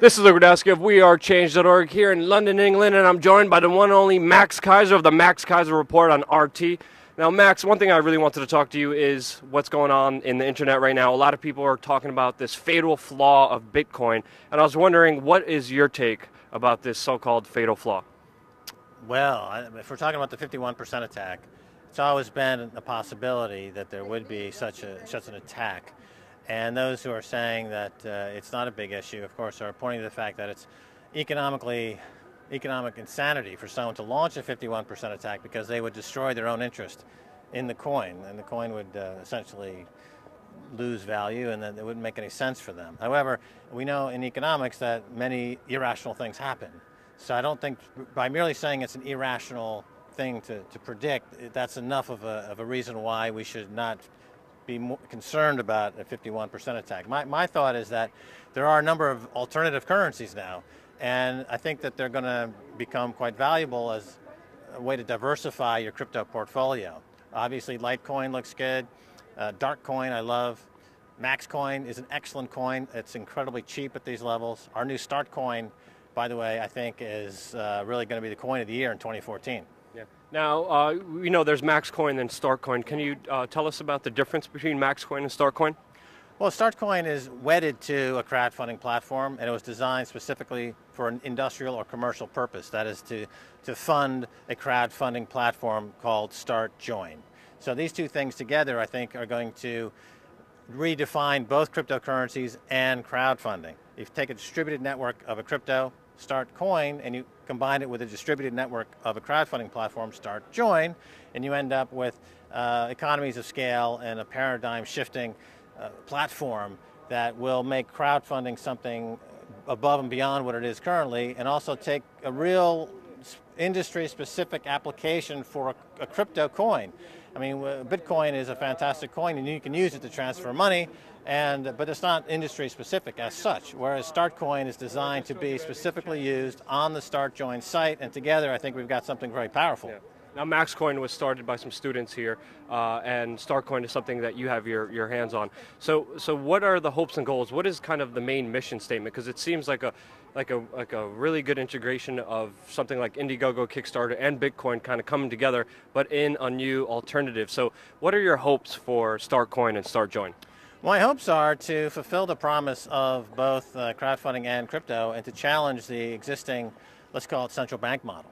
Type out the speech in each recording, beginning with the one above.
This is Luke Radowski of WeAreChange.org here in London, England, and I'm joined by the one and only Max Kaiser of the Max Kaiser Report on RT. Now, Max, one thing I really wanted to talk to you is what's going on in the internet right now. A lot of people are talking about this fatal flaw of Bitcoin, and I was wondering, what is your take about this so-called fatal flaw? Well, if we're talking about the 51% attack, it's always been a possibility that there would be such an attack. And those who are saying that it's not a big issue, of course, are pointing to the fact that it's economic insanity for someone to launch a 51% attack because they would destroy their own interest in the coin, and the coin would essentially lose value, and then it wouldn't make any sense for them. However, we know in economics that many irrational things happen. So I don't think by merely saying it's an irrational thing to predict, that's enough of a reason why we should not be more concerned about a 51% attack. My thought is that there are a number of alternative currencies now, and I think that they're going to become quite valuable as a way to diversify your crypto portfolio. Obviously, Litecoin looks good. Darkcoin I love. Maxcoin is an excellent coin. It's incredibly cheap at these levels. Our new Startcoin, by the way, I think is really going to be the coin of the year in 2014. Yeah. Now, we know there's Maxcoin and Startcoin. Can you tell us about the difference between Maxcoin and Startcoin? Well, Startcoin is wedded to a crowdfunding platform, and it was designed specifically for an industrial or commercial purpose. That is to fund a crowdfunding platform called StartJoin. So these two things together, I think, are going to redefine both cryptocurrencies and crowdfunding. If you take a distributed network of a crypto, Startcoin, and you combine it with a distributed network of a crowdfunding platform, StartJoin, and you end up with economies of scale and a paradigm shifting platform that will make crowdfunding something above and beyond what it is currently, and also take a real industry-specific application for a crypto coin. I mean, Bitcoin is a fantastic coin, and you can use it to transfer money, but it's not industry-specific as such, whereas Startcoin is designed to be specifically used on the StartJoin site, and together I think we've got something very powerful. Yeah. Now, Maxcoin was started by some students here, and Startcoin is something that you have your hands on. So what are the hopes and goals? What is kind of the main mission statement? Because it seems like a really good integration of something like Indiegogo, Kickstarter, and Bitcoin kind of coming together, but in a new alternative. So what are your hopes for Startcoin and StartJoin? My hopes are to fulfill the promise of both crowdfunding and crypto, and to challenge the existing, let's call it, central bank model.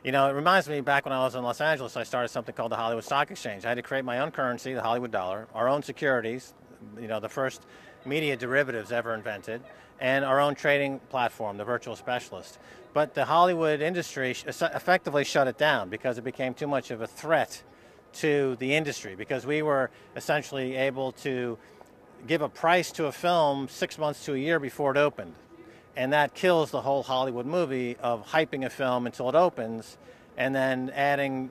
You know, it reminds me, back when I was in Los Angeles, I started something called the Hollywood Stock Exchange. I had to create my own currency, the Hollywood dollar, our own securities, you know, the first media derivatives ever invented, and our own trading platform, the Virtual Specialist. But the Hollywood industry effectively shut it down because it became too much of a threat to the industry, because we were essentially able to give a price to a film 6 months to a year before it opened. And that kills the whole Hollywood movie of hyping a film until it opens and then adding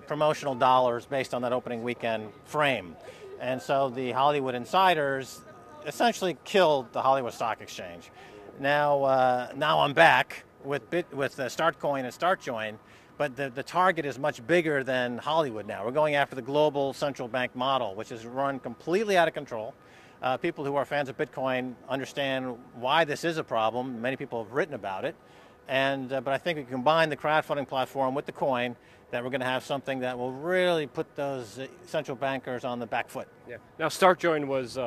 promotional dollars based on that opening weekend frame. And so the Hollywood insiders essentially killed the Hollywood Stock Exchange. Now I'm back with Startcoin and StartJoin, but the target is much bigger than Hollywood now. We're going after the global central bank model, which is run completely out of control. People who are fans of Bitcoin understand why this is a problem. Many people have written about it. But I think we combine the crowdfunding platform with the coin, that we're going to have something that will really put those central bankers on the back foot. Yeah. Now, StartJoin was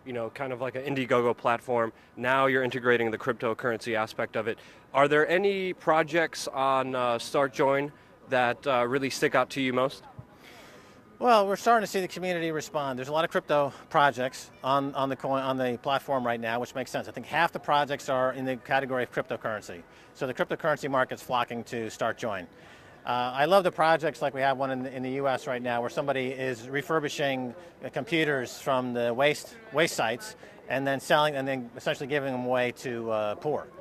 you know, kind of like an Indiegogo platform. Now you're integrating the cryptocurrency aspect of it. Are there any projects on StartJoin that really stick out to you most? Well, we're starting to see the community respond. There's a lot of crypto projects on the platform right now, which makes sense. I think half the projects are in the category of cryptocurrency. So the cryptocurrency market's flocking to StartJoin. I love the projects like we have one in the US right now, where somebody is refurbishing computers from the waste sites and then selling, and then essentially giving them away to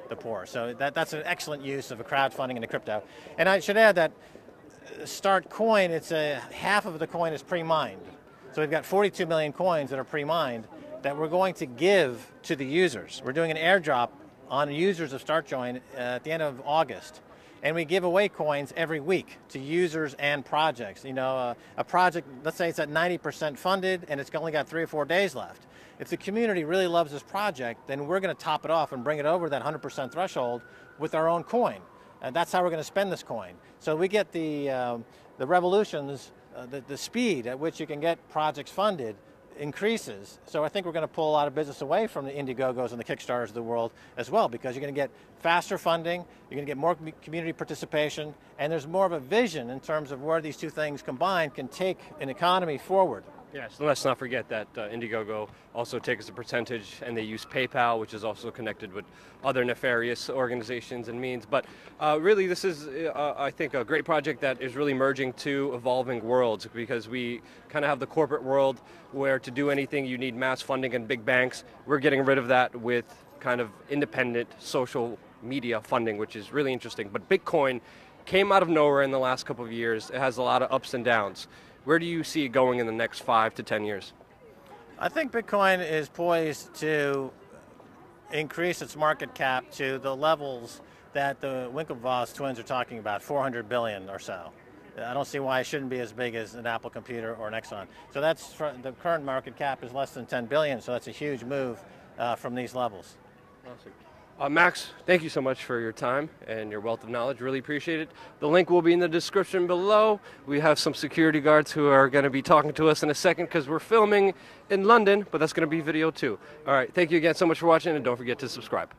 the poor. So that's an excellent use of a crowdfunding into crypto. And I should add that Startcoin, half of the coin is pre-mined. So we've got 42 million coins that are pre-mined that we're going to give to the users. We're doing an airdrop on users of StartJoin at the end of August. And we give away coins every week to users and projects. You know, a project, let's say it's at 90% funded and it's only got 3 or 4 days left. if the community really loves this project, then we're going to top it off and bring it over that 100% threshold with our own coin. And that's how we're going to spend this coin. So we get the revolutions, the speed at which you can get projects funded increases. So I think we're going to pull a lot of business away from the Indiegogos and the Kickstarters of the world as well, because you're going to get faster funding, you're going to get more community participation, and there's more of a vision in terms of where these two things combined can take an economy forward. Yes, and let's not forget that Indiegogo also takes a percentage, and they use PayPal, which is also connected with other nefarious organizations and means. But really, this is, I think, a great project that is really merging two evolving worlds, because we kind of have the corporate world where to do anything you need mass funding and big banks. We're getting rid of that with kind of independent social media funding, which is really interesting. But Bitcoin came out of nowhere in the last couple of years. It has a lot of ups and downs. Where do you see it going in the next 5 to 10 years? I think Bitcoin is poised to increase its market cap to the levels that the Winklevoss twins are talking about, 400 billion or so. I don't see why it shouldn't be as big as an Apple computer or an Exxon. So that's, the current market cap is less than 10 billion, so that's a huge move from these levels. Awesome. Max, thank you so much for your time and your wealth of knowledge. Really appreciate it. The link will be in the description below. We have some security guards who are going to be talking to us in a second because we're filming in London, but that's going to be video too. All right, thank you again so much for watching, and don't forget to subscribe.